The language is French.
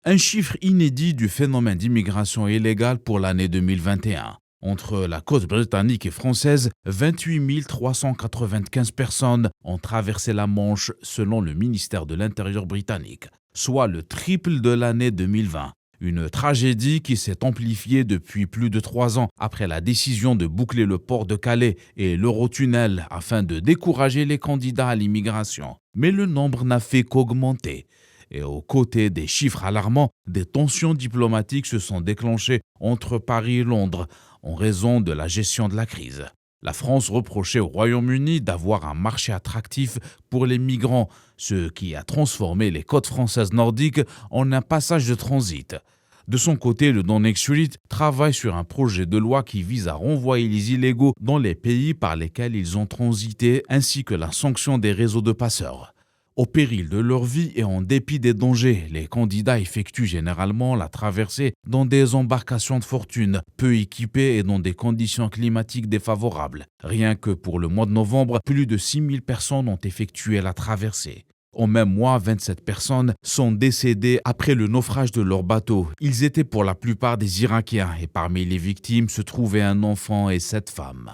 Un chiffre inédit du phénomène d'immigration illégale pour l'année 2021. Entre la côte britannique et française, 28 395 personnes ont traversé la Manche selon le ministère de l'Intérieur britannique, soit le triple de l'année 2020. Une tragédie qui s'est amplifiée depuis plus de 3 ans après la décision de boucler le port de Calais et l'Eurotunnel afin de décourager les candidats à l'immigration. Mais le nombre n'a fait qu'augmenter. Et aux côtés des chiffres alarmants, des tensions diplomatiques se sont déclenchées entre Paris et Londres en raison de la gestion de la crise. La France reprochait au Royaume-Uni d'avoir un marché attractif pour les migrants, ce qui a transformé les côtes françaises nordiques en un passage de transit. De son côté, le Downing Street travaille sur un projet de loi qui vise à renvoyer les illégaux dans les pays par lesquels ils ont transité, ainsi que la sanction des réseaux de passeurs. Au péril de leur vie et en dépit des dangers, les candidats effectuent généralement la traversée dans des embarcations de fortune, peu équipées et dans des conditions climatiques défavorables. Rien que pour le mois de novembre, plus de 6000 personnes ont effectué la traversée. Au même mois, 27 personnes sont décédées après le naufrage de leur bateau. Ils étaient pour la plupart des Irakiens et parmi les victimes se trouvaient un enfant et 7 femmes.